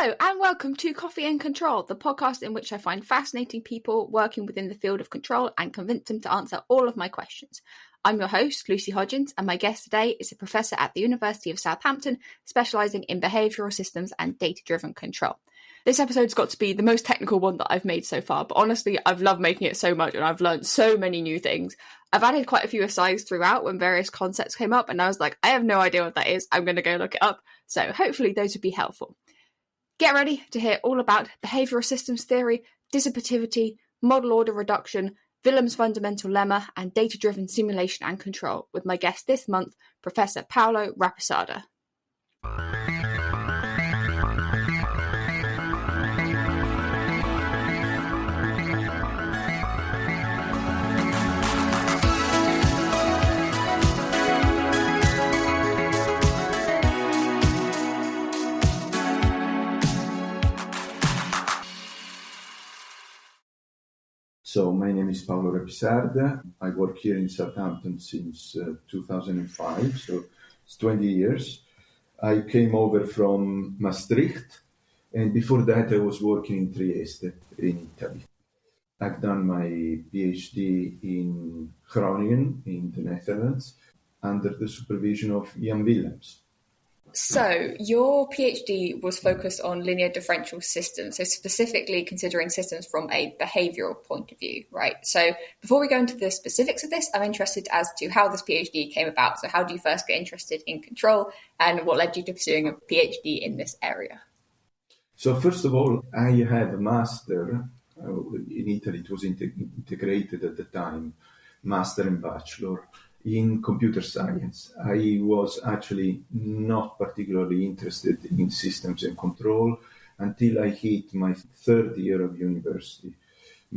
Hello and welcome to Coffee and Control, the podcast in which I find fascinating people working within the field of control and convince them to answer all of my questions. I'm your host, Lucy Hodgins, and my guest today is a professor at the University of Southampton, specialising in behavioural systems and data-driven control. This episode's got to be the most technical one that I've made so far, but honestly, I've loved making it so much and I've learned so many new things. I've added quite a few asides throughout when various concepts came up, and I was like, I have no idea what that is. I'm going to go look it up. So hopefully those would be helpful. Get ready to hear all about behavioural systems theory, dissipativity, model order reduction, Willems' fundamental lemma, and data-driven simulation and control with my guest this month, Professor Paolo Rapisarda. So my name is Paolo Rapisarda. I work here in Southampton since 2005, so it's 20 years. I came over from Maastricht, and before that I was working in Trieste, in Italy. I've done my PhD in Groningen, in the Netherlands, under the supervision of Willems. So your PhD was focused on linear differential systems, so specifically considering systems from a behavioural point of view, right? So before we go into the specifics of this, I'm interested as to how this PhD came about. So how do you first get interested in control and what led you to pursuing a PhD in this area? So first of all, I have a master. In Italy, it was integrated at the time, master and bachelor, in computer science. I was actually not particularly interested in systems and control until I hit my third year of university.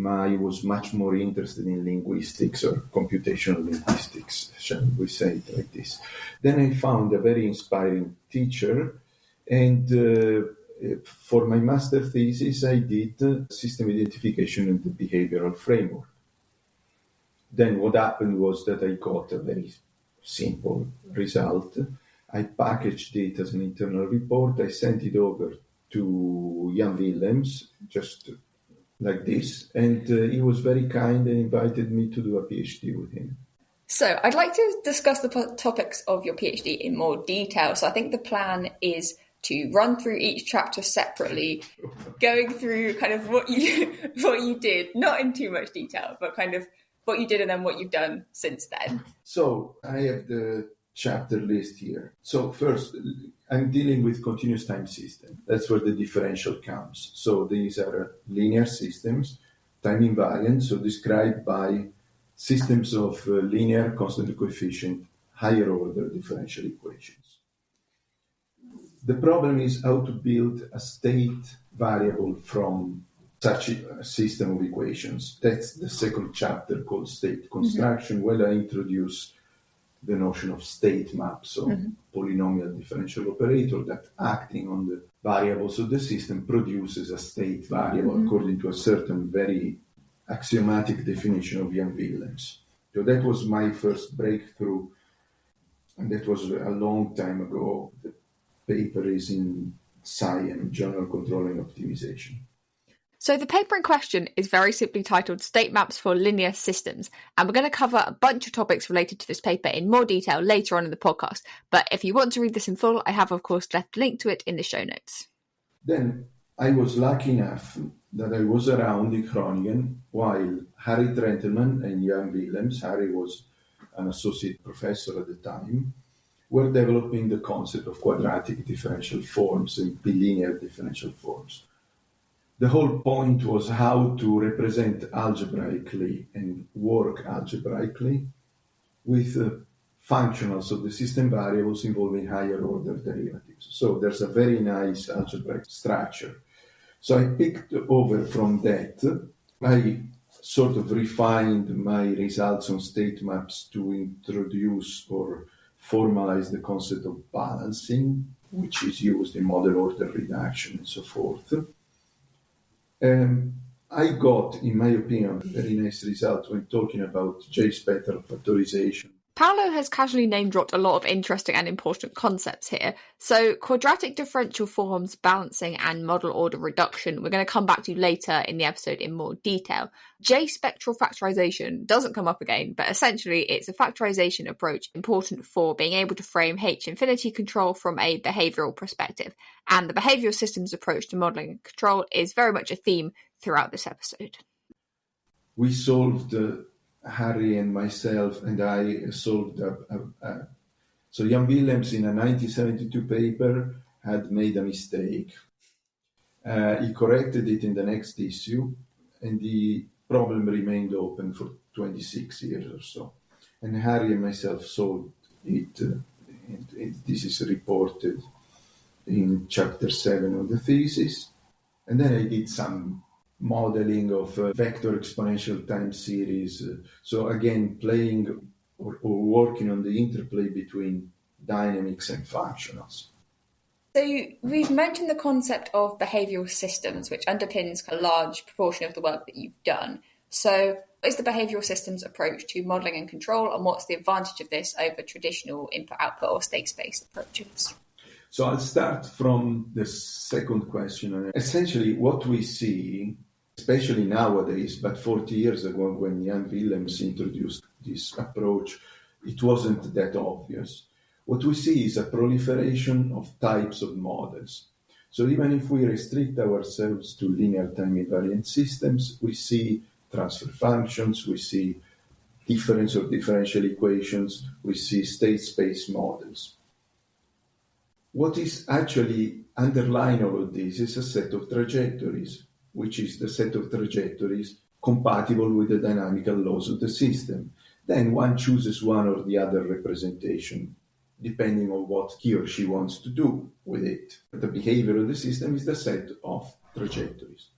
I was much more interested in linguistics or computational linguistics, shall we say it like this. Then I found a very inspiring teacher, and for my master thesis I did system identification in the behavioral framework. Then what happened was that I got a very simple result. I packaged it as an internal report. I sent it over to Jan Willems, just like this. And he was very kind and invited me to do a PhD with him. So I'd like to discuss the topics of your PhD in more detail. So I think the plan is to run through each chapter separately, going through kind of what you did, not in too much detail, but kind of what you did and then what you've done since then. So I have the chapter list here. So first, I'm dealing with continuous time system. That's where the differential comes. So these are linear systems, time invariant, so described by systems of linear constant coefficient, higher order differential equations. The problem is how to build a state variable from such a system of equations. That's the second chapter called state construction, where I introduce the notion of state maps, so polynomial differential operator that acting on the variables of the system produces a state variable according to a certain very axiomatic definition of Jan Willems. So that was my first breakthrough, and that was a long time ago. The paper is in Science, Journal Control and Optimization. So the paper in question is very simply titled State Maps for Linear Systems, and we're going to cover a bunch of topics related to this paper in more detail later on in the podcast. But if you want to read this in full, I have, of course, left a link to it in the show notes. Then I was lucky enough that I was around in Groningen while Harry Trentelman and Jan Willems, Harry was an associate professor at the time, were developing the concept of quadratic differential forms and bilinear differential forms. The whole point was how to represent algebraically and work algebraically with functionals of the system variables involving higher order derivatives. So there's a very nice algebraic structure. So I picked over from that. I sort of refined my results on state maps to introduce or formalize the concept of balancing, which is used in model order reduction and so forth. I got, in my opinion, a very nice result when talking about J-spectral factorization Paolo has casually name-dropped a lot of interesting and important concepts here. So quadratic differential forms, balancing, and model order reduction we're going to come back to later in the episode in more detail. J-spectral factorization doesn't come up again, but essentially it's a factorization approach important for being able to frame H-infinity control from a behavioural perspective. And the behavioural systems approach to modelling and control is very much a theme throughout this episode. We solved Harry and myself and I solved so Jan Willems in a 1972 paper had made a mistake. He corrected it in the next issue and the problem remained open for 26 years or so. And Harry and myself solved it. This is reported in chapter 7 of the thesis. And then I did some modeling of vector exponential time series. So again, playing or working on the interplay between dynamics and functionals. So we've mentioned the concept of behavioural systems, which underpins a large proportion of the work that you've done. So what is the behavioural systems approach to modelling and control, and what's the advantage of this over traditional input-output or state-space approaches? So I'll start from the second question. Essentially, what we see, especially nowadays, but 40 years ago when Jan Willems introduced this approach, it wasn't that obvious. What we see is a proliferation of types of models. So even if we restrict ourselves to linear time invariant systems, we see transfer functions, we see difference or differential equations, we see state-space models. What is actually underlying all of this is a set of trajectories, which is the set of trajectories compatible with the dynamical laws of the system. Then one chooses one or the other representation, depending on what he or she wants to do with it. The behavior of the system is the set of trajectories.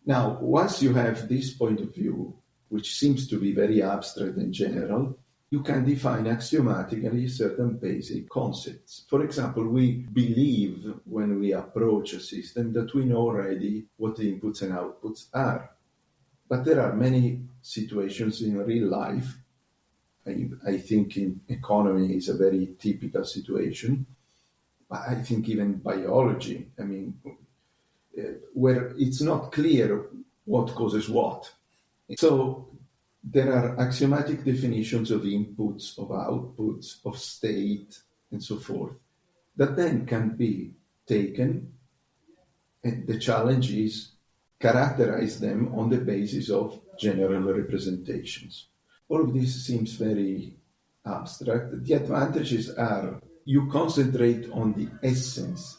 Now, once you have this point of view, which seems to be very abstract and general, you can define axiomatically certain basic concepts. For example, we believe when we approach a system that we know already what the inputs and outputs are. But there are many situations in real life, I think in economy is a very typical situation, but I think even biology, where it's not clear what causes what. So there are axiomatic definitions of inputs, of outputs, of state, and so forth, that then can be taken, and the challenge is characterize them on the basis of general representations. All of this seems very abstract. The advantages are you concentrate on the essence,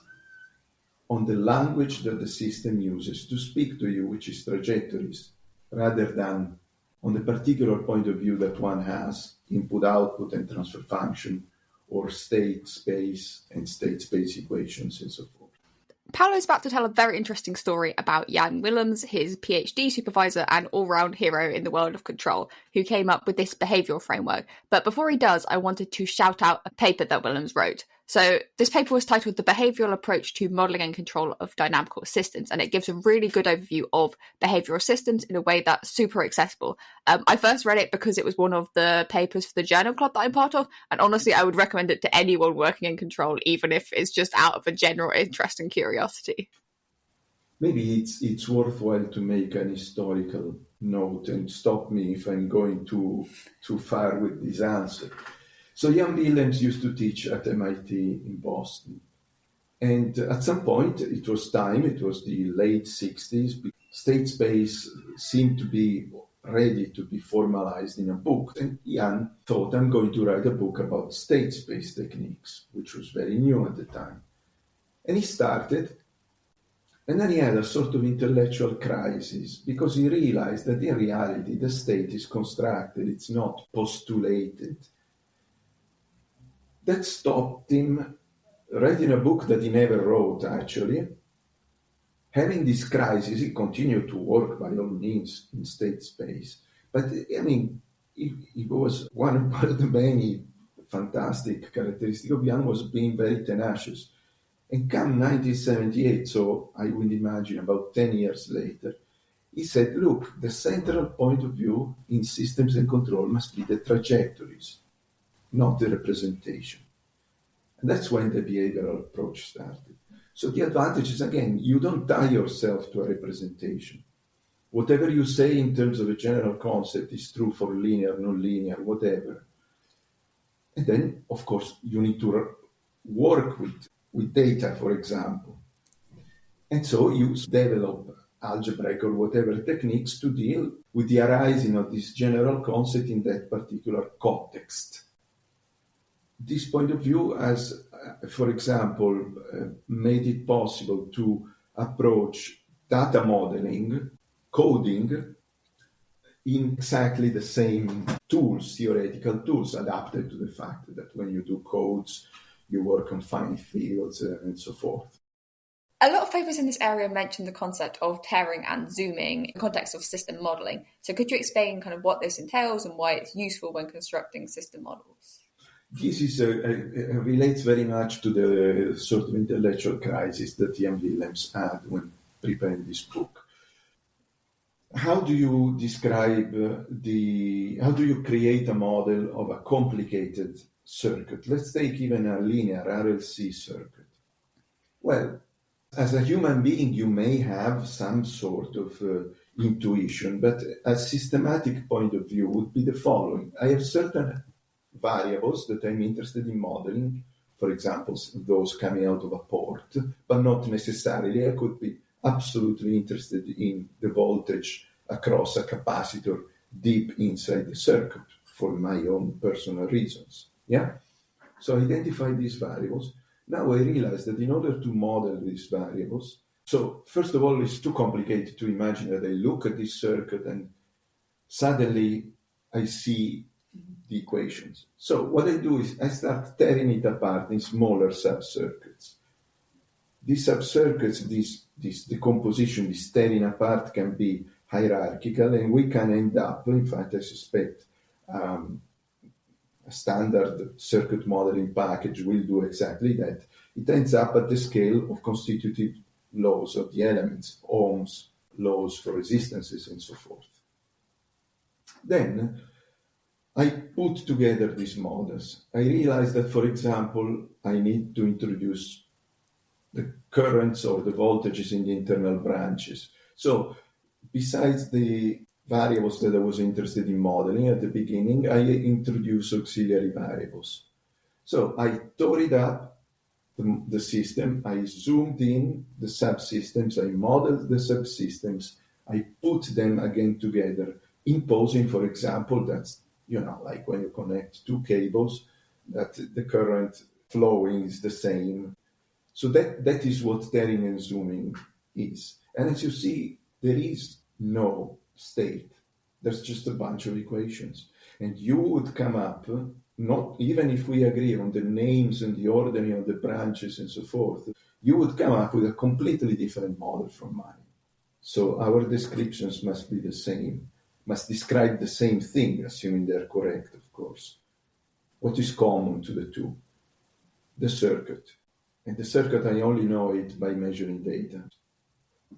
on the language that the system uses to speak to you, which is trajectories, rather than on the particular point of view that one has, input, output, and transfer function, or state space and state space equations, and so forth. Paolo's about to tell a very interesting story about Jan Willems, his PhD supervisor and all-round hero in the world of control, who came up with this behavioural framework. But before he does, I wanted to shout out a paper that Willems wrote. So this paper was titled The Behavioural Approach to Modelling and Control of Dynamical Systems, and it gives a really good overview of behavioural systems in a way that's super accessible. I first read it because it was one of the papers for the journal club that I'm part of, and honestly, I would recommend it to anyone working in control, even if it's just out of a general interest and curiosity. Maybe it's worthwhile to make an historical note and stop me if I'm going too far with this answer. So Jan Willems used to teach at MIT in Boston. And at some point, it was the late 60s, state space seemed to be ready to be formalized in a book. And Jan thought, I'm going to write a book about state space techniques, which was very new at the time. And he started, and then he had a sort of intellectual crisis because he realized that in reality, the state is constructed, it's not postulated. That stopped him writing a book that he never wrote, actually. Having this crisis, he continued to work by all means in state space. But, he was one of the many fantastic characteristics of Jan was being very tenacious. And come 1978, so I would imagine about 10 years later, He said, look, the central point of view in systems and control must be the trajectories, not the representation. And that's when the behavioral approach started. So the advantage is, again, you don't tie yourself to a representation. Whatever you say in terms of a general concept is true for linear, non-linear, whatever. And then, of course, you need to work with data, for example. And so you develop algebraic or whatever techniques to deal with the arising of this general concept in that particular context. This point of view has, for example, made it possible to approach data modeling, coding, in exactly the same tools, theoretical tools, adapted to the fact that when you do codes, you work on finite fields and so forth. A lot of papers in this area mention the concept of tearing and zooming in the context of system modeling. So could you explain kind of what this entails and why it's useful when constructing system models? This is relates very much to the sort of intellectual crisis that Ian Willems had when preparing this book. How do you describe how do you create a model of a complicated circuit? Let's take even a linear RLC circuit. Well, as a human being, you may have some sort of intuition, but a systematic point of view would be the following. I have certain variables that I'm interested in modeling, for example, those coming out of a port, but not necessarily. I could be absolutely interested in the voltage across a capacitor deep inside the circuit for my own personal reasons. Yeah? So I identify these variables. Now I realize that in order to model these variables, so first of all, it's too complicated to imagine that I look at this circuit and suddenly I see the equations. So what I do is I start tearing it apart in smaller sub-circuits. These sub-circuits, this decomposition, this tearing apart can be hierarchical, and we can end up, in fact, I suspect, a standard circuit modeling package will do exactly that. It ends up at the scale of constitutive laws of the elements, Ohm's laws for resistances, and so forth. Then I put together these models. I realized that, for example, I need to introduce the currents or the voltages in the internal branches. So besides the variables that I was interested in modeling at the beginning, I introduced auxiliary variables. So I tore it up, the system, I zoomed in the subsystems, I modeled the subsystems, I put them again together, imposing, for example, that's, like when you connect two cables, that the current flowing is the same. So that is what tearing and zooming is. And as you see, there is no state. There's just a bunch of equations. And you would come up, not even if we agree on the names and the ordering of the branches and so forth, you would come up with a completely different model from mine. So our descriptions must be the same, must describe the same thing, assuming they're correct, of course. What is common to the two? The circuit. And the circuit, I only know it by measuring data.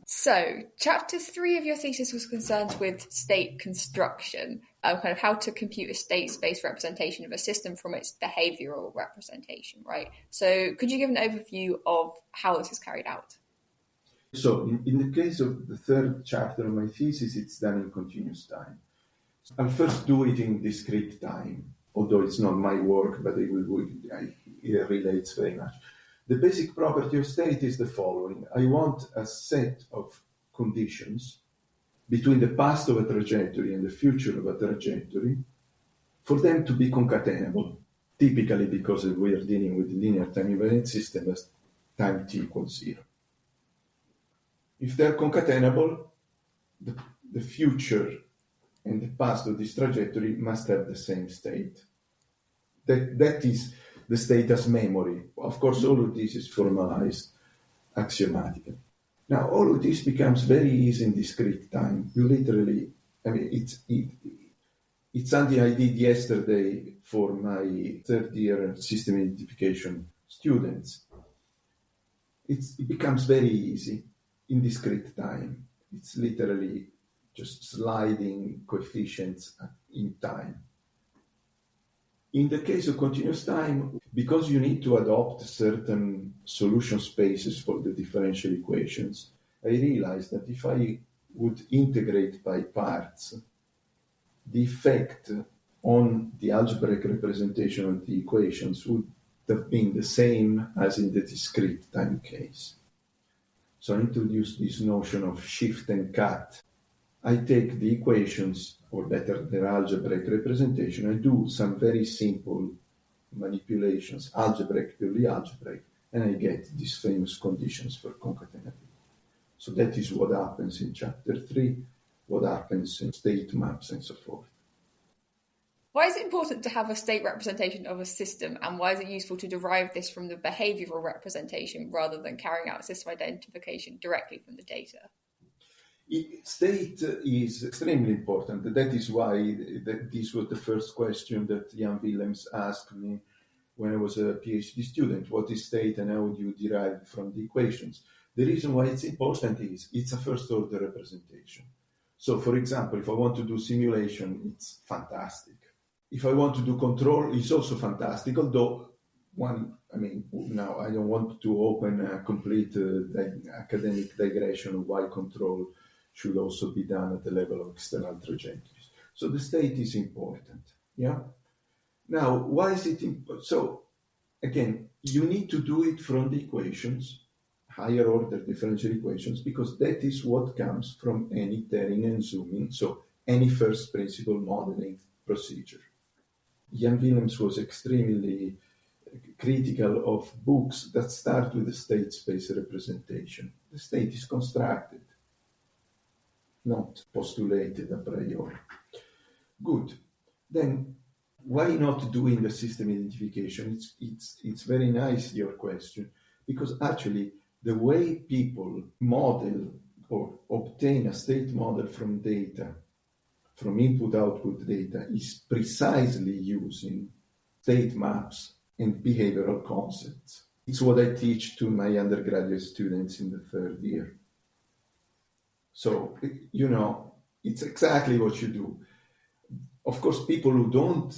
So, chapter 3 of your thesis was concerned with state construction, kind of how to compute a state space representation of a system from its behavioural representation, right? So, could you give an overview of how this is carried out? So, in the case of the third chapter of my thesis, it's done in continuous time. I'll first do it in discrete time, although it's not my work, but it relates very much. The basic property of state is the following. I want a set of conditions between the past of a trajectory and the future of a trajectory for them to be concatenable, typically because we are dealing with linear time-invariant system as time t equals 0. If they're concatenable, the future and the past of this trajectory must have the same state. That is the state as memory. Of course, all of this is formalized axiomatically. Now, all of this becomes very easy in discrete time. You literally, it's something I did yesterday for my third year system identification students. It becomes very easy in discrete time. It's literally just sliding coefficients in time. In the case of continuous time, because you need to adopt certain solution spaces for the differential equations, I realized that if I would integrate by parts, the effect on the algebraic representation of the equations would have been the same as in the discrete time case. So I introduced this notion of shift and cut. I take the equations, or better, their algebraic representation, I do some very simple manipulations, algebraic, purely algebraic, and I get these famous conditions for concatenability. So that is what happens in chapter 3, what happens in state maps and so forth. Why is it important to have a state representation of a system, and why is it useful to derive this from the behavioural representation rather than carrying out system identification directly from the data? State is extremely important. That is why this was the first question that Jan Willems asked me when I was a PhD student. What is state and how do you derive from the equations? The reason why it's important is it's a first order representation. So, for example, if I want to do simulation, it's fantastic. If I want to do control, it's also fantastic, although now I don't want to open a complete academic digression of why control should also be done at the level of external trajectories. So the state is important, yeah? Now, why is it important? So, again, you need to do it from the equations, higher order differential equations, because that is what comes from any tearing and zooming, so any first principle modeling procedure. Jan Willems was extremely critical of books that start with a state space representation. The state is constructed, not postulated a priori. Good. Then, why not doing the system identification? It's very nice, your question, because actually the way people model or obtain a state model from data, from input-output data, is precisely using state maps and behavioral concepts. It's what I teach to my undergraduate students in the third year. So, it's exactly what you do. Of course, people who don't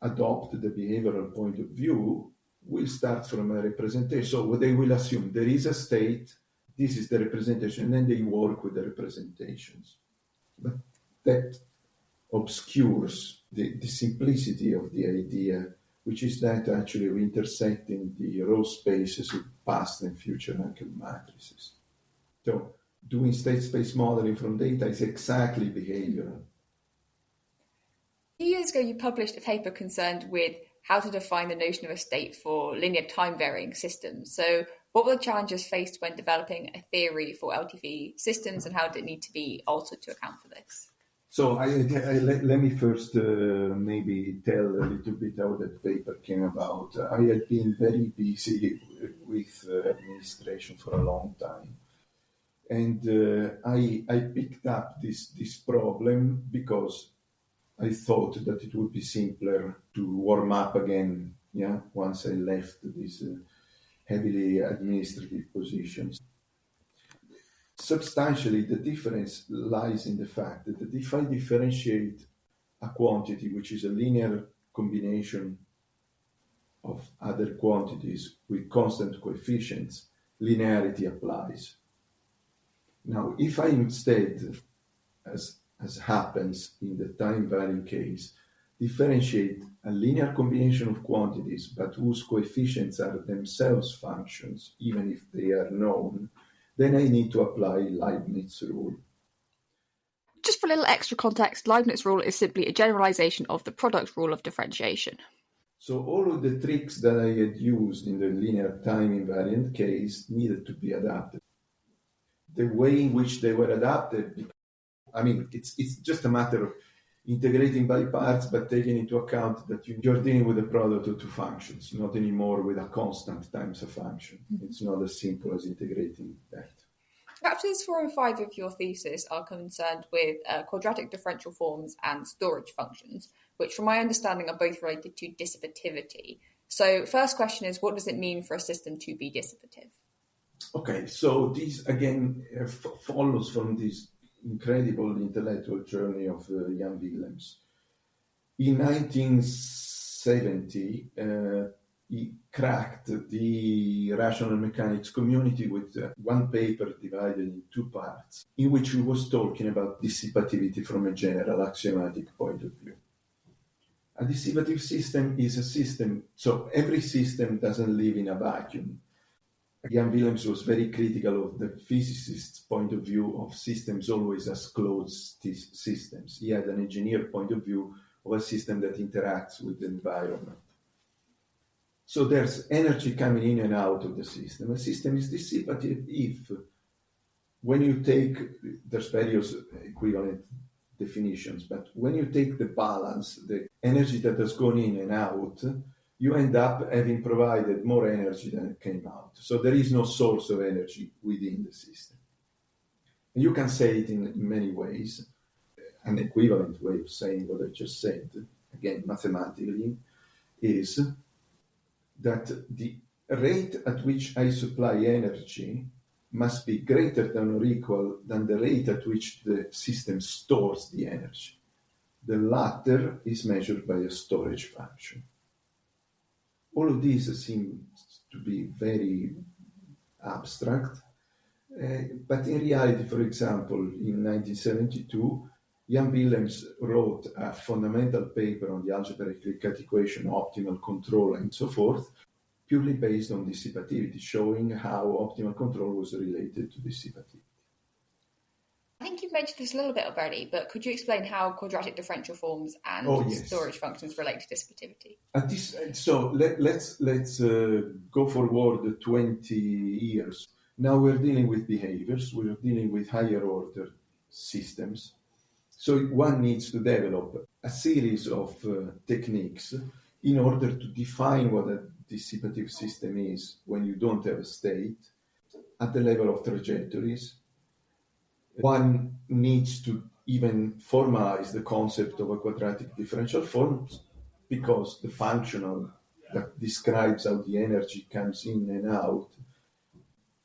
adopt the behavioral point of view will start from a representation. So what they will assume, there is a state, this is the representation, and then they work with the representations. But that obscures the simplicity of the idea, which is that actually we're intersecting the row spaces with past and future Hankel matrices. So doing state space modeling from data is exactly behavioral. A few years ago, you published a paper concerned with how to define the notion of a state for linear time-varying systems. So what were the challenges faced when developing a theory for LTV systems, and how did it need to be altered to account for this? So let me first maybe tell a little bit how that paper came about. I had been very busy with administration for a long time. And I picked up this problem because I thought that it would be simpler to warm up again, once I left these heavily administrative positions. Substantially, the difference lies in the fact that if I differentiate a quantity, which is a linear combination of other quantities with constant coefficients, linearity applies. Now, if I instead, as happens in the time-varying case, differentiate a linear combination of quantities but whose coefficients are themselves functions, even if they are known, then I need to apply Leibniz rule. Just for a little extra context, Leibniz rule is simply a generalization of the product rule of differentiation. So all of the tricks that I had used in the linear time-invariant case needed to be adapted. The way in which they were adapted, it's just a matter of integrating by parts, but taking into account that you're dealing with a product of two functions, not anymore with a constant times a function. Mm-hmm. It's not as simple as integrating that. Chapters 4 and 5 of your thesis are concerned with quadratic differential forms and storage functions, which from my understanding are both related to dissipativity. So first question is, what does it mean for a system to be dissipative? Okay, so this again follows from this incredible intellectual journey of Jan Willems. In 1970, he cracked the rational mechanics community with one paper divided in two parts, in which he was talking about dissipativity from a general axiomatic point of view. A dissipative system is a system, so every system doesn't live in a vacuum. Jan Willems was very critical of the physicist's point of view of systems always as closed systems. He had an engineer point of view of a system that interacts with the environment. So there's energy coming in and out of the system. A system is dissipative if, when you take, there's various equivalent definitions, but when you take the balance, the energy that has gone in and out, you end up having provided more energy than came out. So there is no source of energy within the system. And you can say it in many ways. An equivalent way of saying what I just said, again, mathematically, is that the rate at which I supply energy must be greater than or equal than the rate at which the system stores the energy. The latter is measured by a storage function. All of these seem to be very abstract, but in reality, for example, in 1972, Jan Willems wrote a fundamental paper on the algebraic cut equation, optimal control, and so forth, purely based on dissipativity, showing how optimal control was related to dissipativity. I think you've mentioned this a little bit already, but could you explain how quadratic differential forms and storage functions relate to dissipativity? So let's go forward 20 years. Now we're dealing with behaviors, we're dealing with higher order systems. So one needs to develop a series of techniques in order to define what a dissipative system is when you don't have a state at the level of trajectories. One needs to even formalize the concept of a quadratic differential form because the functional that describes how the energy comes in and out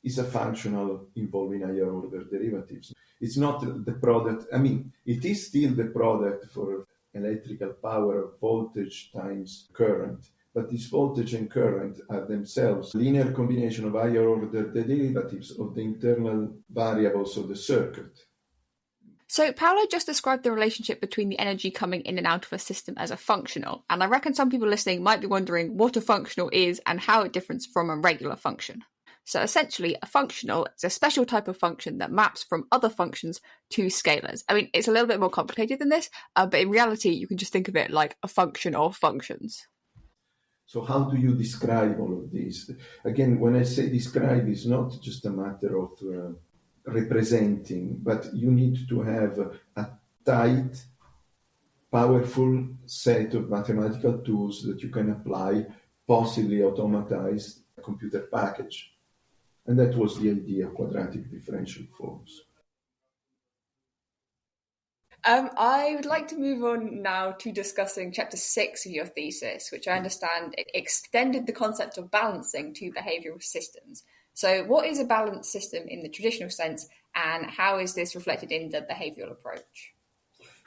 is a functional involving higher order derivatives. It's not the product, it is still the product for electrical power of voltage times current, but this voltage and current are themselves linear combination of higher order derivatives of the internal variables of the circuit. So Paolo just described the relationship between the energy coming in and out of a system as a functional, and I reckon some people listening might be wondering what a functional is and how it differs from a regular function. So essentially, a functional is a special type of function that maps from other functions to scalars. It's a little bit more complicated than this, but in reality, you can just think of it like a function of functions. So how do you describe all of this? Again, when I say describe, it's not just a matter of representing, but you need to have a tight, powerful set of mathematical tools that you can apply, possibly automatize a computer package. And that was the idea of quadratic differential forms. I would like to move on now to discussing chapter 6 of your thesis, which I understand it extended the concept of balancing to behavioural systems. So what is a balanced system in the traditional sense, and how is this reflected in the behavioural approach?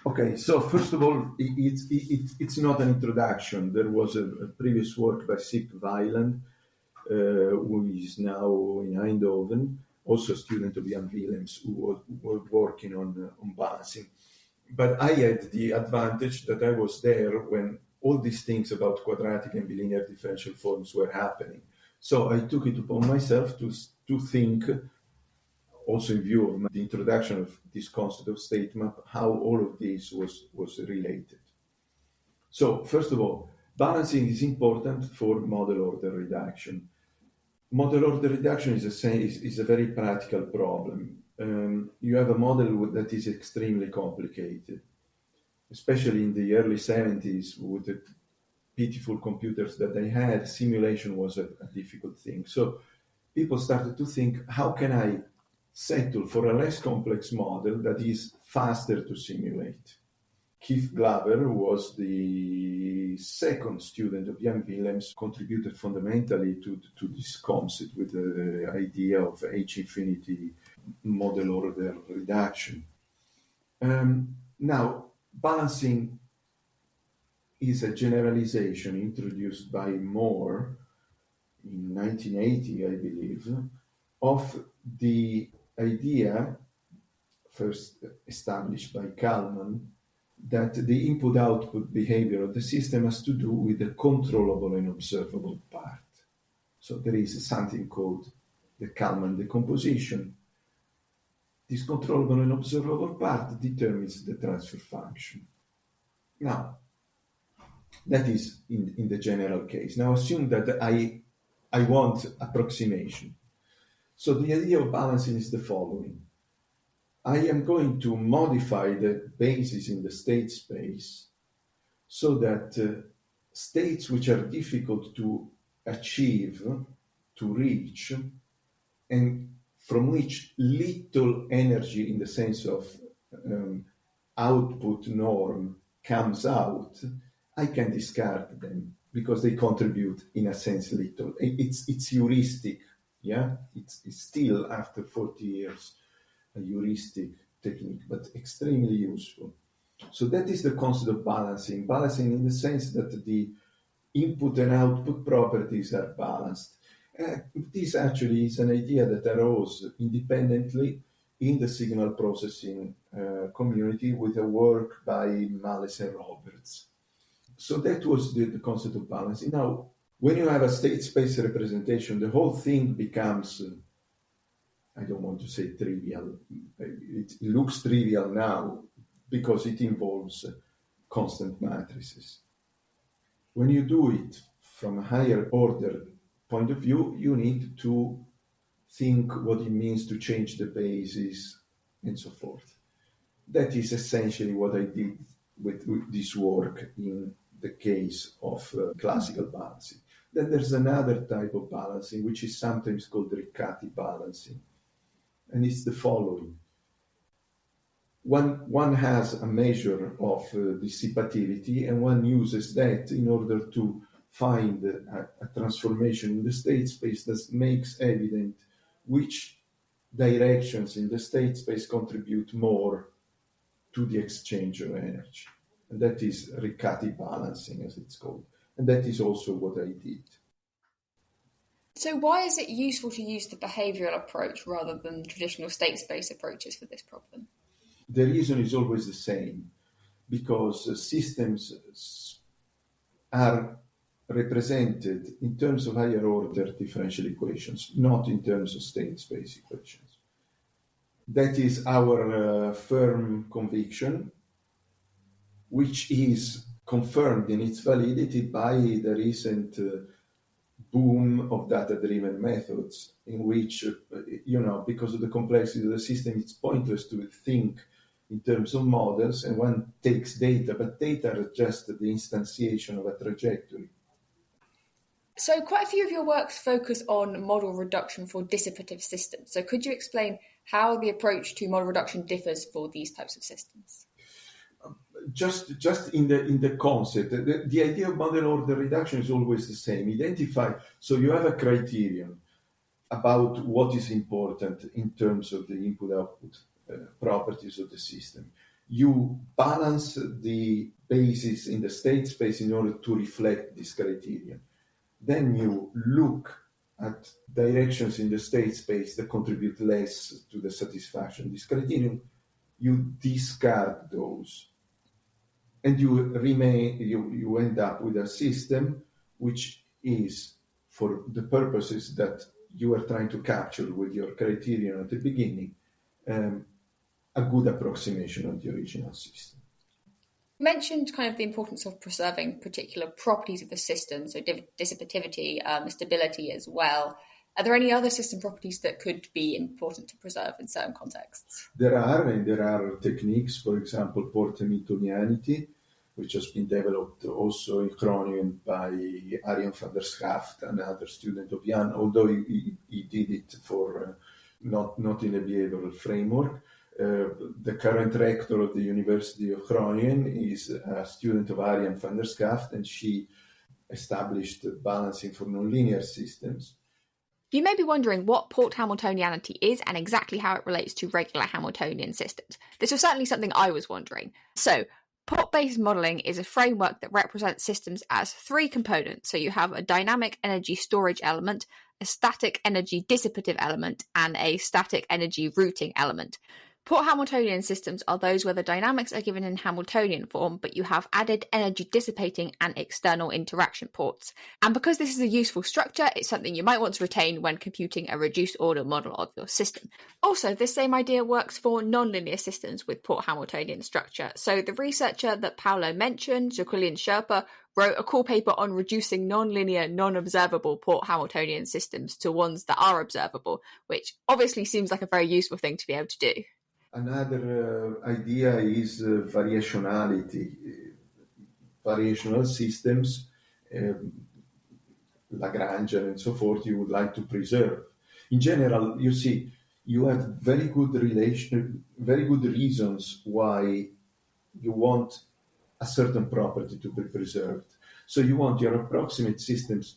Okay, so first of all, it's not an introduction. There was a previous work by Sip Weiland, who is now in Eindhoven, also a student of Jan Willems, who was working on balancing. But I had the advantage that I was there when all these things about quadratic and bilinear differential forms were happening. So I took it upon myself to think, also in view of the introduction of this concept of state map, how all of this was related. So first of all, balancing is important for model order reduction. Model order reduction is a very practical problem. You have a model that is extremely complicated, especially in the early 70s with the pitiful computers that they had. Simulation was a difficult thing. So people started to think, how can I settle for a less complex model that is faster to simulate? Keith Glover, who was the second student of Jan Willems, contributed fundamentally to this concept with the idea of H-infinity model order reduction. Now, balancing is a generalization introduced by Moore in 1980, I believe, of the idea first established by Kalman that the input-output behavior of the system has to do with the controllable and observable part. So there is something called the Kalman decomposition. This controllable and observable part determines the transfer function. Now, that is in the general case. Now assume that I want approximation. So the idea of balancing is the following. I am going to modify the basis in the state space so that states which are difficult to achieve, to reach, and from which little energy in the sense of output norm comes out, I can discard them because they contribute in a sense little. It's heuristic, yeah? It's still after 40 years a heuristic technique, but extremely useful. So that is the concept of balancing. Balancing in the sense that the input and output properties are balanced. This actually is an idea that arose independently in the signal processing community with a work by Males and Roberts. So that was the concept of balancing. Now, when you have a state space representation, the whole thing becomes, I don't want to say trivial. It looks trivial now because it involves constant matrices. When you do it from a higher order point of view, you need to think what it means to change the basis and so forth. That is essentially what I did with this work in the case of classical balancing. Then there's another type of balancing, which is sometimes called Riccati balancing. And it's the following. One has a measure of dissipativity, and one uses that in order to find a transformation in the state space that makes evident which directions in the state space contribute more to the exchange of energy. And that is Riccati balancing, as it's called. And that is also what I did. So why is it useful to use the behavioural approach rather than traditional state space approaches for this problem? The reason is always the same, because systems are represented in terms of higher order differential equations, not in terms of state space equations. That is our firm conviction, which is confirmed in its validity by the recent boom of data-driven methods, in which, because of the complexity of the system, it's pointless to think in terms of models, and one takes data, but data are just the instantiation of a trajectory. So quite a few of your works focus on model reduction for dissipative systems. So could you explain how the approach to model reduction differs for these types of systems? Just in the concept, the idea of model order reduction is always the same. Identify, so you have a criterion about what is important in terms of the input-output properties of the system. You balance the basis in the state space in order to reflect this criterion. Then you look at directions in the state space that contribute less to the satisfaction of this criterion. You discard those. And you end up with a system which is, for the purposes that you are trying to capture with your criterion at the beginning, a good approximation of the original system. You mentioned kind of the importance of preserving particular properties of the system, so dissipativity, stability as well. Are there any other system properties that could be important to preserve in certain contexts? There are techniques, for example, Porte-Mittonianity, which has been developed also in Groningen by Arjen van der Schaft, another student of Jan, although he did it for not in a behavioral framework. The current rector of the University of Groningen is a student of Arjen van der Schaft, and she established balancing for nonlinear systems. You may be wondering what port Hamiltonianity is and exactly how it relates to regular Hamiltonian systems. This was certainly something I was wondering. So, port-based modelling is a framework that represents systems as three components. So you have a dynamic energy storage element, a static energy dissipative element, and a static energy routing element. Port Hamiltonian systems are those where the dynamics are given in Hamiltonian form, but you have added energy dissipating and external interaction ports. And because this is a useful structure, it's something you might want to retain when computing a reduced order model of your system. Also, this same idea works for nonlinear systems with port Hamiltonian structure. So the researcher that Paolo mentioned, Jacqueline Sherpa, wrote a cool paper on reducing nonlinear, non-observable port Hamiltonian systems to ones that are observable, which obviously seems like a very useful thing to be able to do. Another idea is variationality. Variational systems, Lagrangian and so forth, you would like to preserve. In general, you see, you have very good reasons why you want a certain property to be preserved. So you want your approximate systems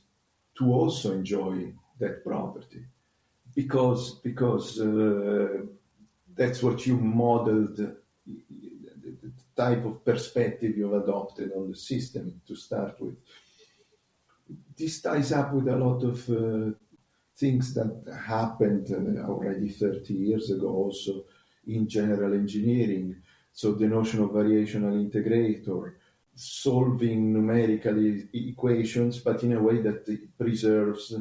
to also enjoy that property, because that's what you modeled, the type of perspective you've adopted on the system to start with. This ties up with a lot of things that happened already 30 years ago also in general engineering. So the notion of variational integrator, solving numerical equations, but in a way that it preserves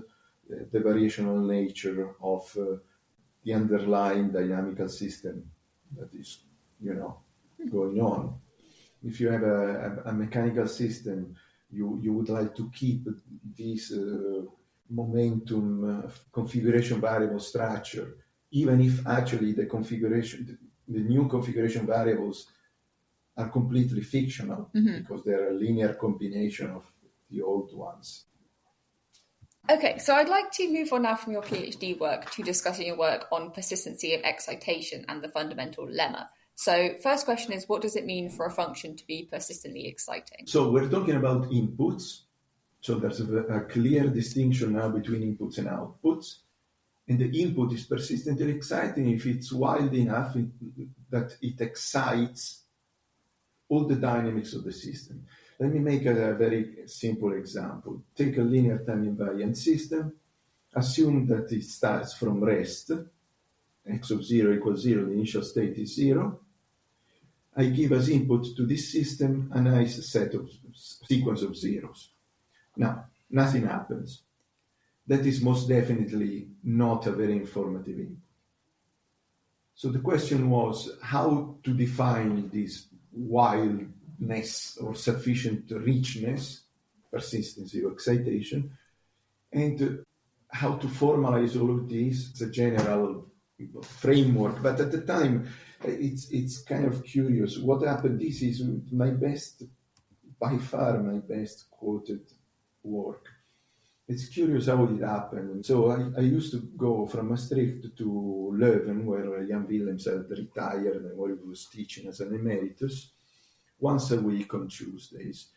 the variational nature of the underlying dynamical system that is, going on. If you have a mechanical system, you would like to keep this momentum configuration variable structure, even if actually the new configuration variables are completely fictional, because they're a linear combination of the old ones. Okay, so I'd like to move on now from your PhD work to discussing your work on persistency of excitation and the fundamental lemma. So first question is, what does it mean for a function to be persistently exciting? So we're talking about inputs. So there's a clear distinction now between inputs and outputs. And the input is persistently exciting if it's wild enough that it excites all the dynamics of the system. Let me make a very simple example. Take a linear time invariant system. Assume that it starts from rest. X of 0 equals 0. The initial state is 0. I give as input to this system a nice sequence of zeros. Now, nothing happens. That is most definitely not a very informative input. So the question was how to define this wildness or sufficient richness, persistency of excitation, and how to formalize all of this as a general framework. But at the time, it's kind of curious. What happened, this is by far my best quoted work. It's curious how it happened. So I used to go from Maastricht to Leuven, where Jan Willems had retired and where he was teaching as an emeritus, once a week on Tuesdays.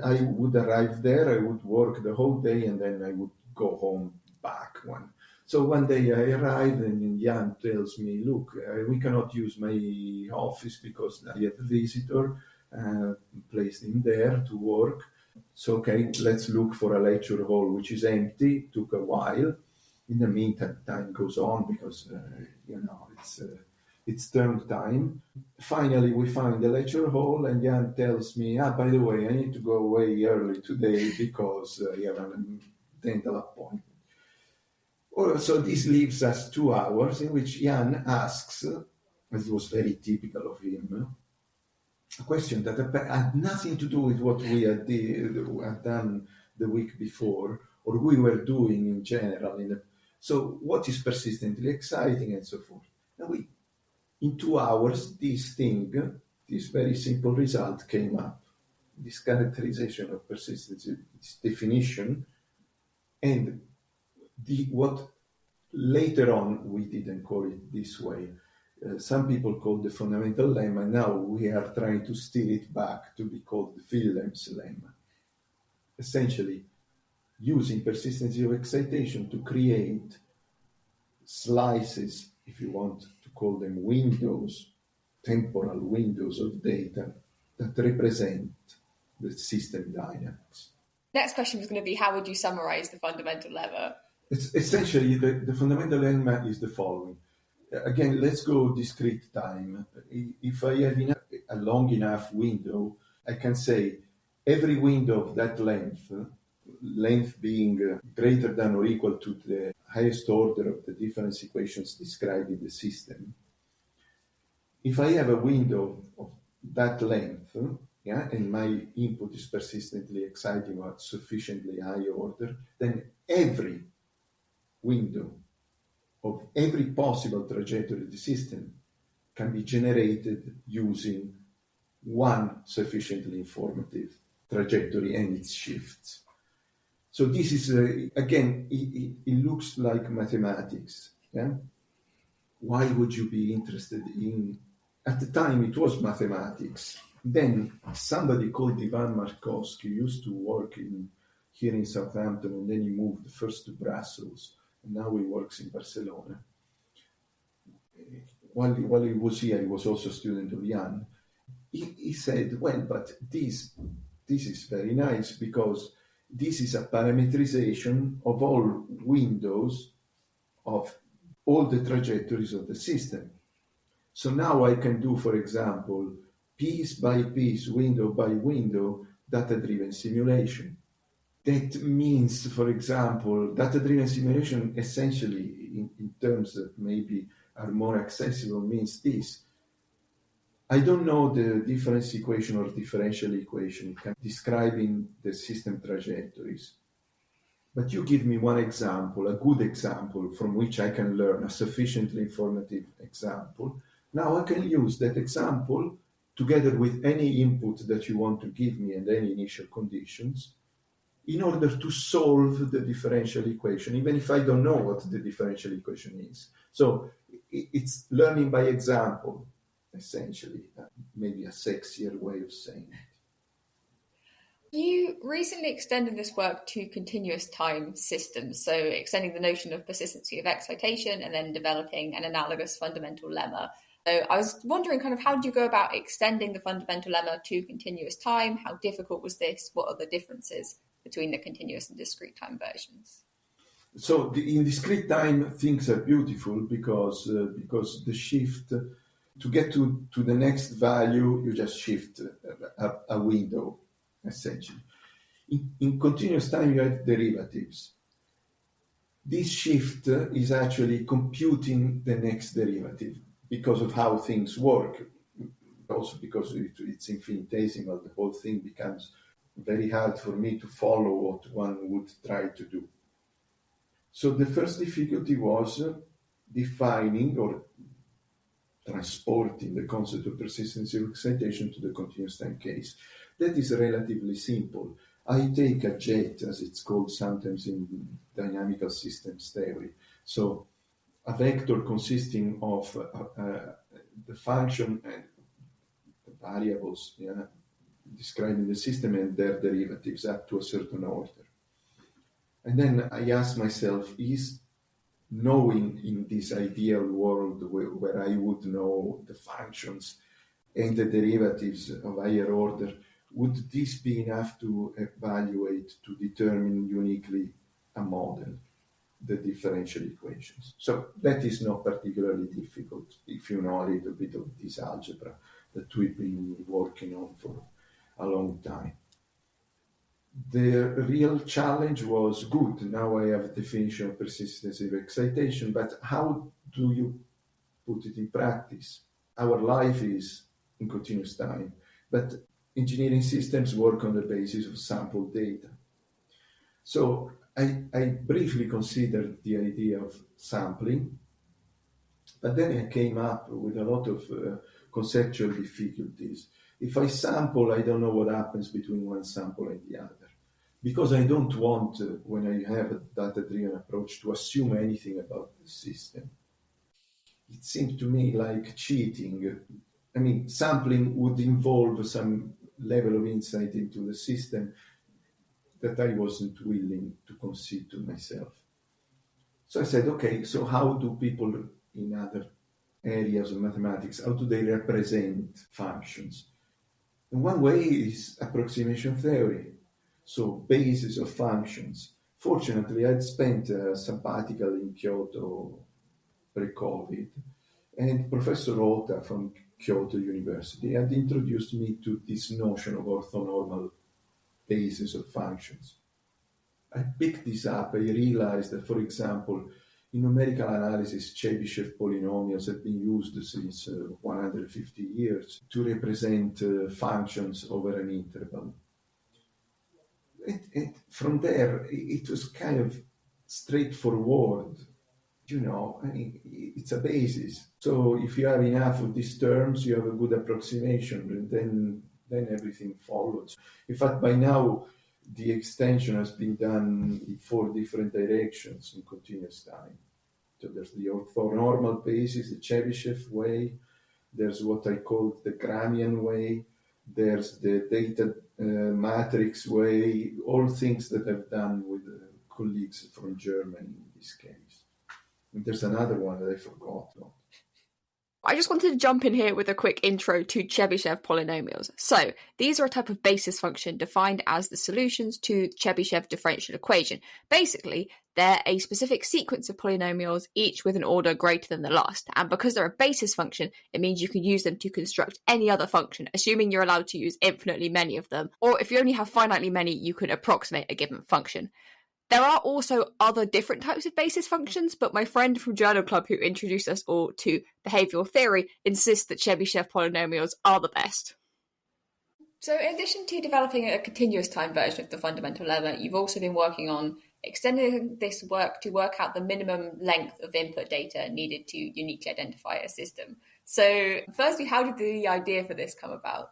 I would arrive there, I would work the whole day, and then I would go home back one. So one day I arrived and Jan tells me, look, we cannot use my office because I have a visitor, placed him there to work. So, okay, let's look for a lecture hall which is empty. Took a while. In the meantime, time goes on because, it's term time. Finally, we find the lecture hall and Jan tells me, by the way, I need to go away early today because I have a dental appointment. So this leaves us 2 hours in which Jan asks, as it was very typical of him, a question that had nothing to do with what we had done the week before, or we were doing in general. So what is persistently exciting and so forth. And in 2 hours, this very simple result came up. This characterization of persistency, this definition, and what later on we didn't call it this way. Some people call the fundamental lemma. Now we are trying to steer it back to be called the Willems lemma. Essentially, using persistency of excitation to create slices, if you want to call them windows, temporal windows of data that represent the system dynamics. Next question was going to be, how would you summarize the fundamental lemma? It's essentially, the fundamental lemma is the following. Again, let's go discrete time. If I have a long enough window, I can say every window of that length being greater than or equal to the highest order of the difference equations described in the system. If I have a window of that length, and my input is persistently exciting or sufficiently high order, then every window of every possible trajectory of the system can be generated using one sufficiently informative trajectory and its shifts. So this is, again, it looks like mathematics. Yeah? Why would you be interested in... At the time, it was mathematics. Then somebody called Ivan Markovsky used to work here in Southampton, and then he moved first to Brussels, and now he works in Barcelona. While he was here, he was also a student of Jan. He said, well, but this is very nice because this is a parametrization of all windows of all the trajectories of the system. So now I can do, for example, piece by piece, window by window, data-driven simulation. That means, for example, data-driven simulation essentially, in terms that maybe are more accessible, means this. I don't know the difference equation or differential equation describing the system trajectories. But you give me one example, a good example from which I can learn, a sufficiently informative example. Now I can use that example together with any input that you want to give me and any initial conditions in order to solve the differential equation, even if I don't know what the differential equation is. So it's learning by example, essentially, maybe a sexier way of saying it. You recently extended this work to continuous time systems, so extending the notion of persistency of excitation and then developing an analogous fundamental lemma. So I was wondering how did you go about extending the fundamental lemma to continuous time? How difficult was this? What are the differences between the continuous and discrete time versions? So in discrete time, things are beautiful because the shift, to get to the next value, you just shift a window, essentially. In continuous time, you have derivatives. This shift is actually computing the next derivative because of how things work. Also because it's infinitesimal, the whole thing becomes very hard for me to follow what one would try to do. So the first difficulty was defining or transporting the concept of persistency of excitation to the continuous time case. That is relatively simple. I take a jet, as it's called sometimes in dynamical systems theory. So a vector consisting of the function and the variables described in the system and their derivatives up to a certain order. And then I ask myself, is knowing in this ideal world where I would know the functions and the derivatives of higher order, would this be enough to evaluate, to determine uniquely a model, the differential equations? So that is not particularly difficult if you know a little bit of this algebra that we've been working on for a long time. The real challenge was good. Now I have a definition of persistency of excitation, but how do you put it in practice? Our life is in continuous time, but engineering systems work on the basis of sample data. So I briefly considered the idea of sampling, but then I came up with a lot of conceptual difficulties. If I sample, I don't know what happens between one sample and the other. Because I don't want, when I have a data-driven approach, to assume anything about the system. It seemed to me like cheating. I mean, sampling would involve some level of insight into the system. that I wasn't willing to concede to myself. So I said, okay, so how do people in other areas of mathematics, how do they represent functions? And one way is approximation theory, so basis of functions. Fortunately, I'd spent a sabbatical in Kyoto pre-COVID, and Professor Ota from Kyoto University had introduced me to this notion of orthonormal basis of functions. I picked this up. I realized that, for example, in numerical analysis, Chebyshev polynomials have been used since 150 years to represent functions over an interval. From there, it was kind of straightforward. It's a basis. So if you have enough of these terms, you have a good approximation, and then everything follows. In fact, by now, the extension has been done in 4 different directions in continuous time. So there's the orthonormal basis, the Chebyshev way. There's what I call the Gramian way. There's the data matrix way. All things that I've done with colleagues from Germany in this case. And there's another one that I forgot. I just wanted to jump in here with a quick intro to Chebyshev polynomials. So, these are a type of basis function defined as the solutions to the Chebyshev differential equation. Basically, they're a specific sequence of polynomials, each with an order greater than the last. And because they're a basis function, it means you can use them to construct any other function, assuming you're allowed to use infinitely many of them. Or if you only have finitely many, you can approximate a given function. There are also other different types of basis functions, but my friend from Journal Club who introduced us all to behavioural theory insists that Chebyshev polynomials are the best. So in addition to developing a continuous time version of the fundamental lemma, you've also been working on extending this work to work out the minimum length of input data needed to uniquely identify a system. So firstly, how did the idea for this come about?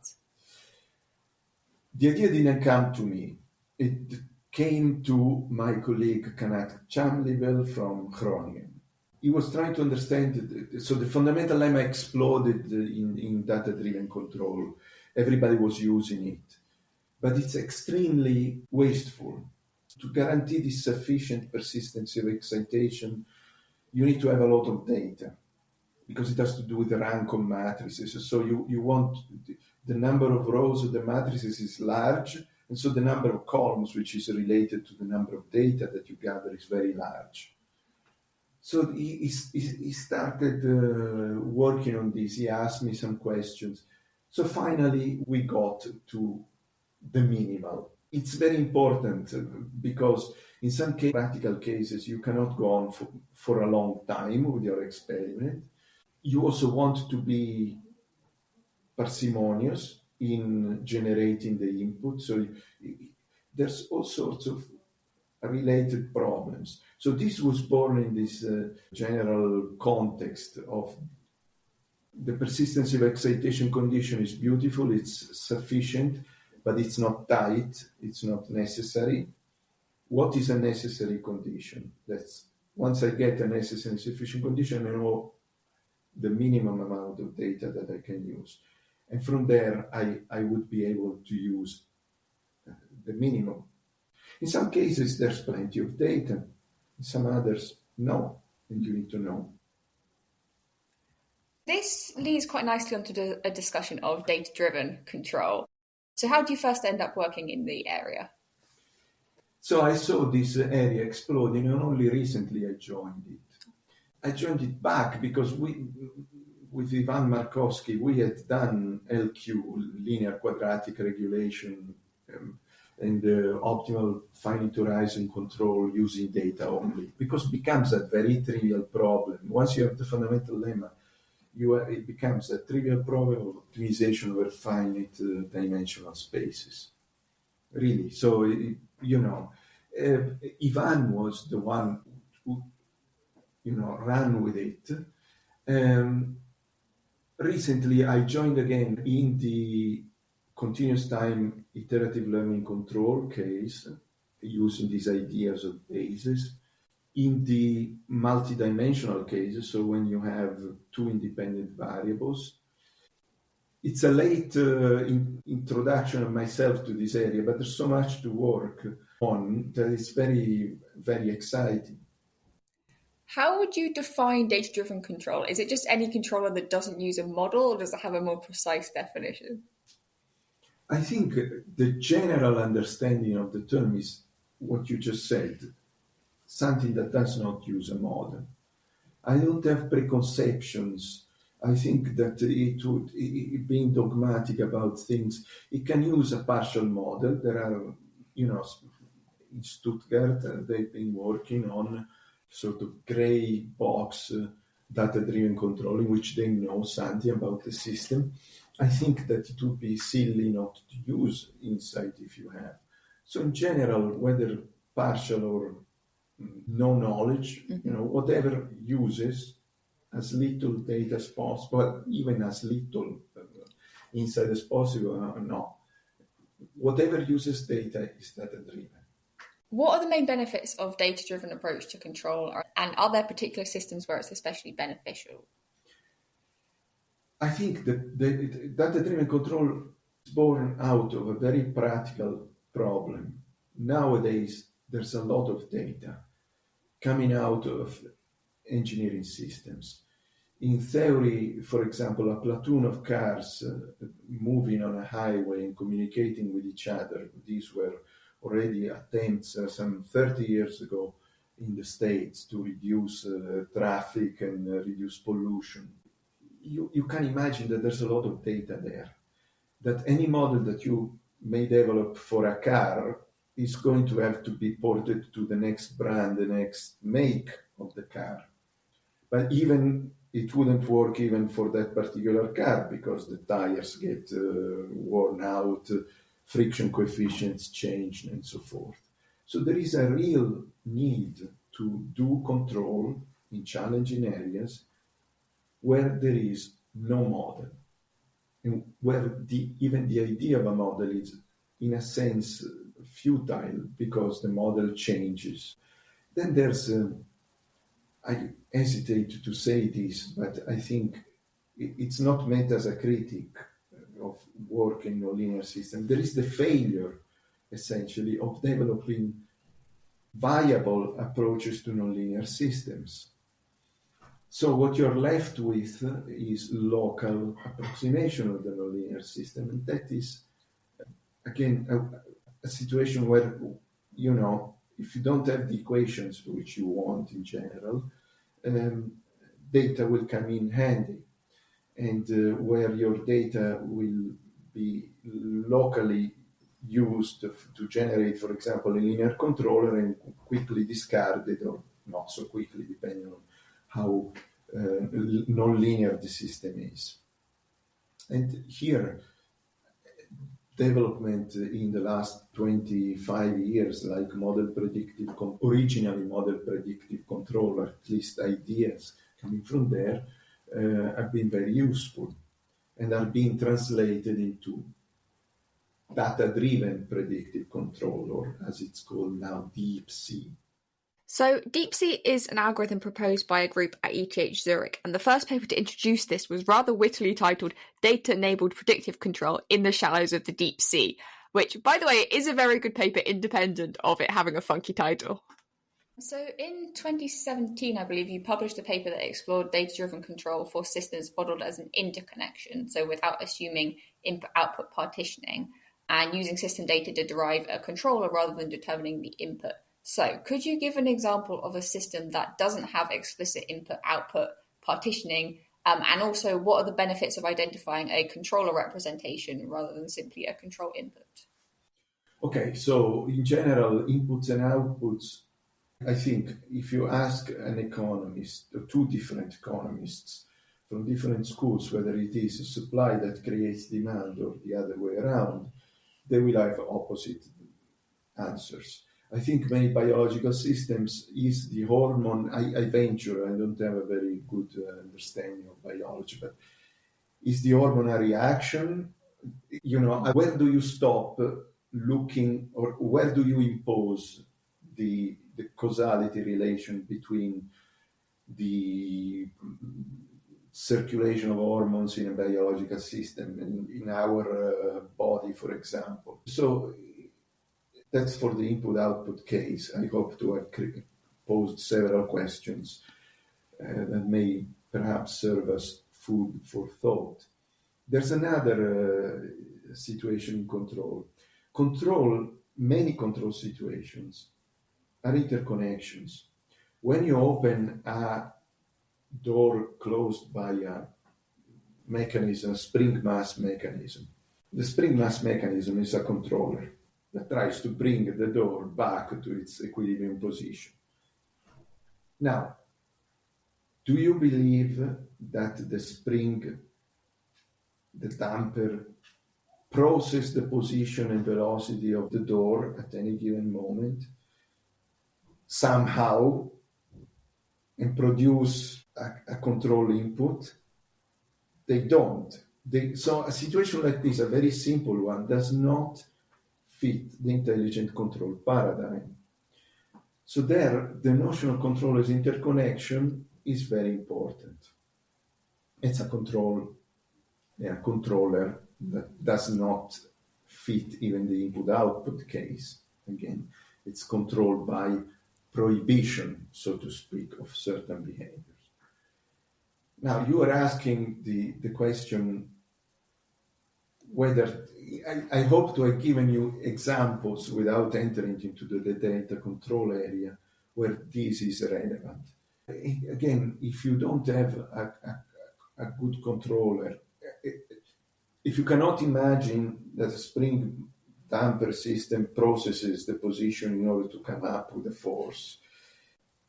The idea didn't come to me. It came to my colleague Kanat Chamlibel from Groningen. He was trying to understand, so the fundamental lemma exploded in data-driven control. Everybody was using it. But it's extremely wasteful. To guarantee this sufficient persistency of excitation, you need to have a lot of data, because it has to do with the rank of matrices. So you want the number of rows of the matrices is large, and so the number of columns, which is related to the number of data that you gather, is very large. So he started working on this. He asked me some questions. So finally, we got to the minimal. It's very important because in some practical cases, you cannot go on for a long time with your experiment. You also want to be parsimonious in generating the input. So there's all sorts of related problems. So this was born in this general context of the persistency of excitation condition is beautiful, it's sufficient, but it's not tight, it's not necessary. What is a necessary condition? That's once I get a necessary and sufficient condition, I know the minimum amount of data that I can use. And from there, I would be able to use the minimum. In some cases, there's plenty of data. In some others, no, and you need to know. This leads quite nicely onto a discussion of data-driven control. So how do you first end up working in the area? So I saw this area exploding, and only recently I joined it. I joined it back because with Ivan Markovsky, we had done LQ, linear quadratic regulation, and optimal finite horizon control using data only, because it becomes a very trivial problem. Once you have the fundamental lemma, it becomes a trivial problem of optimization over finite dimensional spaces. Really. So, Ivan was the one who, ran with it. Recently, I joined again in the continuous time iterative learning control case, using these ideas of basis. In the multidimensional cases, so when you have two independent variables. It's a late introduction of myself to this area, but there's so much to work on that is very, very exciting. How would you define data-driven control? Is it just any controller that doesn't use a model, or does it have a more precise definition? I think the general understanding of the term is what you just said, something that does not use a model. I don't have preconceptions. I think that being dogmatic about things, it can use a partial model. There are, in Stuttgart, they've been working on sort of gray box data-driven control in which they know something about the system. I think that it would be silly not to use insight if you have. So in general, whether partial or no knowledge, whatever uses as little data as possible, even as little insight as possible, no. Whatever uses data is data-driven. What are the main benefits of data-driven approach to control, and are there particular systems where it's especially beneficial? I think that the data-driven control is born out of a very practical problem. Nowadays, there's a lot of data coming out of engineering systems. In theory, for example, a platoon of cars moving on a highway and communicating with each other, these were already attempts some 30 years ago in the States to reduce traffic and reduce pollution. You can imagine that there's a lot of data there, that any model that you may develop for a car is going to have to be ported to the next brand, the next make of the car. But even it wouldn't work even for that particular car because the tires get worn out, friction coefficients change, and so forth. So there is a real need to do control in challenging areas where there is no model, and where even the idea of a model is, in a sense, futile because the model changes. Then there's, I hesitate to say this, but I think it's not meant as a critic of work in nonlinear systems. There is the failure, essentially, of developing viable approaches to nonlinear systems. So what you're left with is local approximation of the nonlinear system, and that is, again, a situation where, if you don't have the equations which you want in general, data will come in handy, and where your data will be locally used to generate, for example, a linear controller and quickly discarded, or not so quickly, depending on how non-linear the system is. And here, development in the last 25 years, like originally model predictive control, or at least ideas coming from there, have been very useful and are being translated into data-driven predictive control, or as it's called now, DeepC. So DeepC is an algorithm proposed by a group at ETH Zurich, and the first paper to introduce this was rather wittily titled Data-Enabled Predictive Control in the Shallows of the Deep Sea, which, by the way, is a very good paper independent of it having a funky title. So in 2017, I believe you published a paper that explored data-driven control for systems modeled as an interconnection, so without assuming input-output partitioning, and using system data to derive a controller rather than determining the input. So could you give an example of a system that doesn't have explicit input-output partitioning, and also what are the benefits of identifying a controller representation rather than simply a control input? Okay, so in general, inputs and outputs, I think if you ask an economist, or two different economists from different schools, whether it is a supply that creates demand or the other way around, they will have opposite answers. I think many biological systems is the hormone, I venture, I don't have a very good understanding of biology, but is the hormone a reaction? Where do you stop looking, or where do you impose the causality relation between the circulation of hormones in a biological system and in our body, for example? So That's for the input-output case. I hope to have posed several questions that may perhaps serve as food for thought. There's another situation in control. Many control situations are interconnections. When you open a door closed by a mechanism, a spring mass mechanism, the spring mass mechanism is a controller that tries to bring the door back to its equilibrium position. Now, do you believe that the spring, the damper, process the position and velocity of the door at any given moment somehow and produce a control input? They don't. So a situation like this, a very simple one, does not fit the intelligent control paradigm. So there, the notion of control as interconnection is very important. It's a controller that does not fit even the input-output case. Again, it's controlled by prohibition, so to speak, of certain behaviors. Now, you are asking the question whether, I hope to have given you examples without entering into the data control area where this is relevant. Again, if you don't have a good controller, if you cannot imagine that a spring damper system processes the position in order to come up with a force,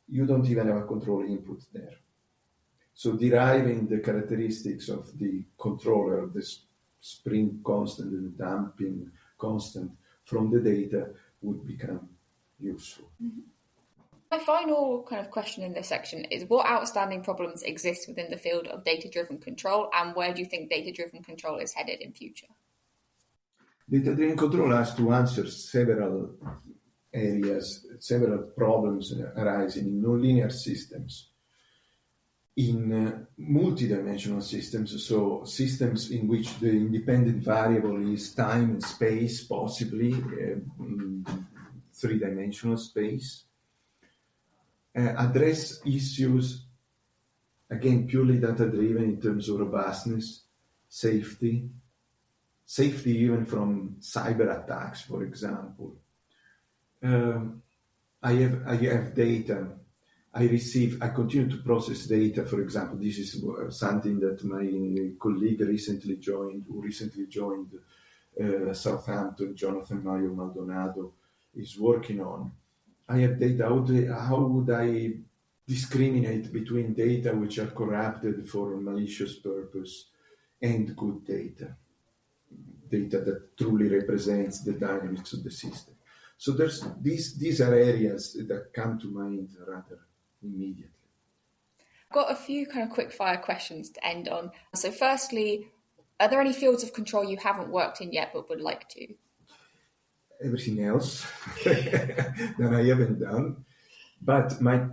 you don't even have a control input there. So deriving the characteristics of the controller, the spring constant and the damping constant from the data would become useful. Mm-hmm. My final kind of question in this section is, what outstanding problems exist within the field of data-driven control, and where do you think data-driven control is headed in future? Data-driven control has to answer several areas, several problems arising in nonlinear systems, in multidimensional systems, so systems in which the independent variable is time and space, possibly three-dimensional space. Address issues, again, purely data-driven in terms of robustness, safety even from cyber attacks, for example. I have data. I continue to process data. For example, this is something that my colleague who recently joined Southampton, Jonathan Mayo Maldonado, is working on. I have data. How would I discriminate between data which are corrupted for malicious purpose and good data that truly represents the dynamics of the system? So these are areas that come to mind rather immediately. I've got a few kind of quick fire questions to end on. So firstly, are there any fields of control you haven't worked in yet but would like to? Everything else that I haven't done. But my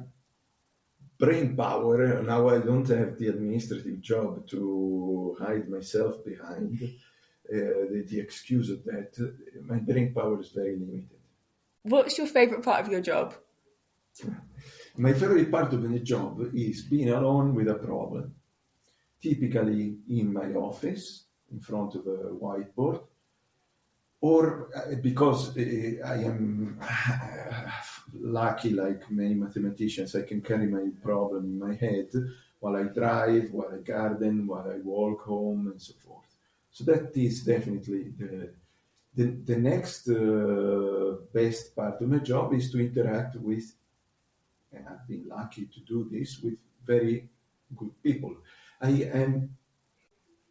brain power, now I don't have the administrative job to hide myself behind the excuse of that. My brain power is very limited. What's your favorite part of your job? My favorite part of the job is being alone with a problem, typically in my office, in front of a whiteboard, or because I am lucky, like many mathematicians, I can carry my problem in my head while I drive, while I garden, while I walk home, and so forth. So that is definitely the next best part of my job is to interact with, and I've been lucky to do this, with very good people. I am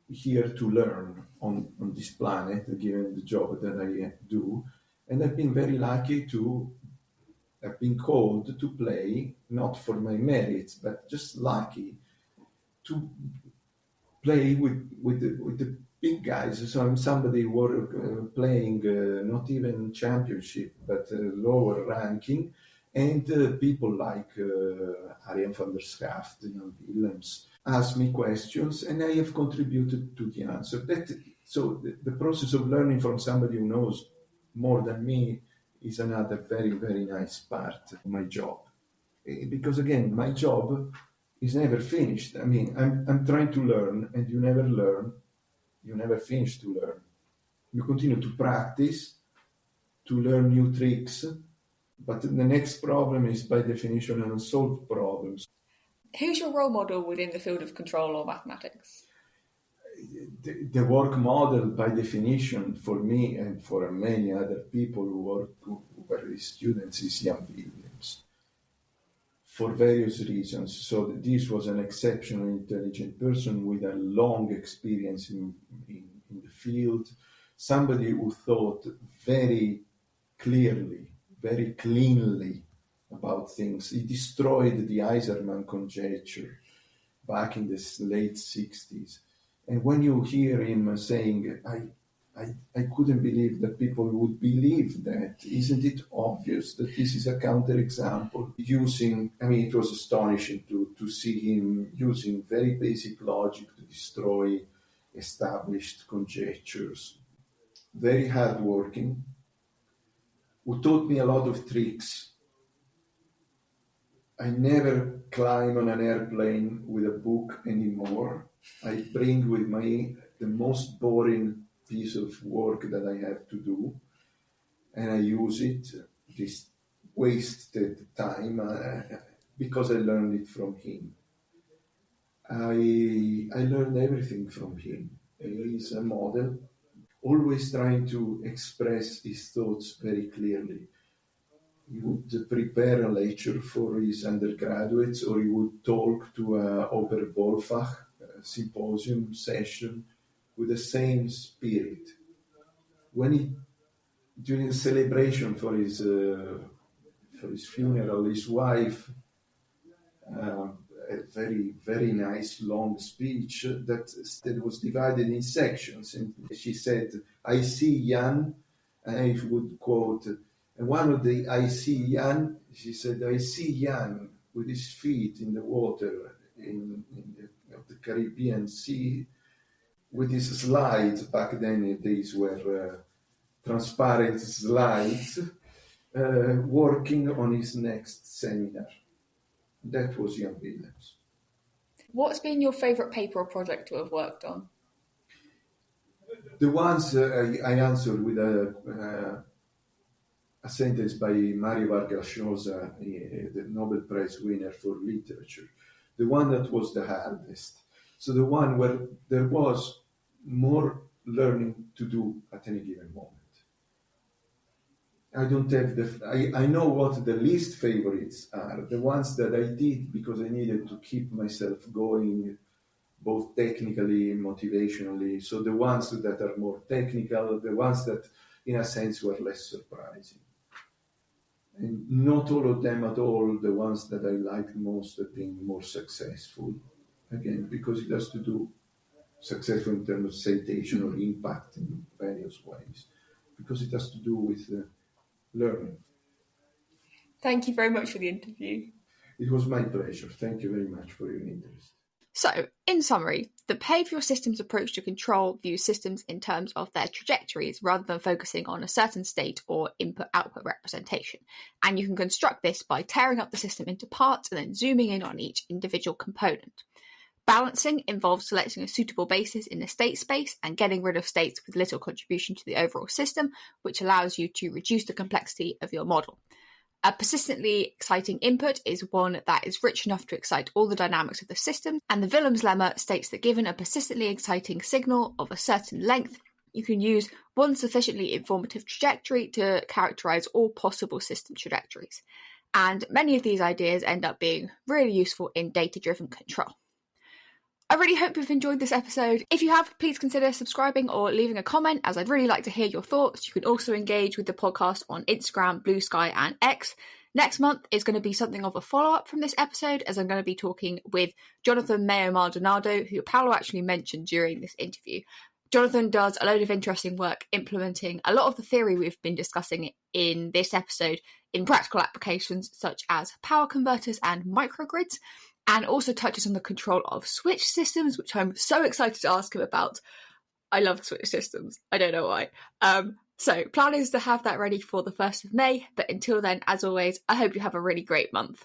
here to learn on this planet, given the job that I do, and I've been very lucky to have been called to play, not for my merits, but just lucky to play with the big guys. So I'm somebody playing not even championship, but lower ranking, and people like Arjen van der Schaft, Willems, ask me questions, and I have contributed to the answer. So the process of learning from somebody who knows more than me is another very, very nice part of my job. Because again, my job is never finished. I mean, I'm trying to learn, and you never learn. You never finish to learn. You continue to practice, to learn new tricks, but the next problem is by definition an unsolved problem. Who's your role model within the field of control or mathematics? The work model, by definition, for me and for many other people who were students, is young Willems, for various reasons. So this was an exceptionally intelligent person with a long experience in the field, somebody who thought very clearly, very cleanly about things. He destroyed the Eiserman conjecture back in the late 60s. And when you hear him saying, I couldn't believe that people would believe that. Isn't it obvious that this is a counterexample? It was astonishing to see him using very basic logic to destroy established conjectures. Very hardworking, who taught me a lot of tricks. I never climb on an airplane with a book anymore. I bring with me the most boring piece of work that I have to do, and I use it, this wasted time, because I learned it from him. I learned everything from him. He is a model, always trying to express his thoughts very clearly. He would prepare a lecture for his undergraduates, or he would talk to a Oberwolfach symposium session with the same spirit. During the celebration for his funeral, his wife, a very, very nice long speech that was divided in sections. And she said, I see Jan, and I would quote, and one of the I see Jan, she said, I see Jan with his feet in the water in the Caribbean Sea, with his slides. Back then these were transparent slides, working on his next seminar. That was young Willems. What's been your favourite paper or project to have worked on? The ones I answered with a sentence by Mario Vargas Llosa, the Nobel Prize winner for literature. The one that was the hardest. So the one where there was more learning to do at any given moment. I don't have I know what the least favorites are, the ones that I did because I needed to keep myself going, both technically and motivationally. So the ones that are more technical, the ones that in a sense were less surprising. And not all of them at all, the ones that I liked most have been more successful. Again, because it has to do successful in terms of citation or impact in various ways. Because it has to do with learning. Thank you very much for the interview. It was my pleasure. Thank you very much for your interest. So, in summary, the behavioural systems approach to control views systems in terms of their trajectories rather than focusing on a certain state or input-output representation. And you can construct this by tearing up the system into parts and then zooming in on each individual component. Balancing involves selecting a suitable basis in the state space and getting rid of states with little contribution to the overall system, which allows you to reduce the complexity of your model. A persistently exciting input is one that is rich enough to excite all the dynamics of the system, and the Willems lemma states that given a persistently exciting signal of a certain length, you can use one sufficiently informative trajectory to characterize all possible system trajectories. And many of these ideas end up being really useful in data-driven control. I really hope you've enjoyed this episode. If you have, please consider subscribing or leaving a comment, as I'd really like to hear your thoughts. You can also engage with the podcast on Instagram, Blue Sky and X. Next month is going to be something of a follow-up from this episode, as I'm going to be talking with Jonathan Mayo Maldonado, who Paolo actually mentioned during this interview. Jonathan does a load of interesting work implementing a lot of the theory we've been discussing in this episode in practical applications such as power converters and microgrids, and also touches on the control of switch systems, which I'm so excited to ask him about. I love switch systems. I don't know why. So plan is to have that ready for the 1st of May, but until then, as always, I hope you have a really great month.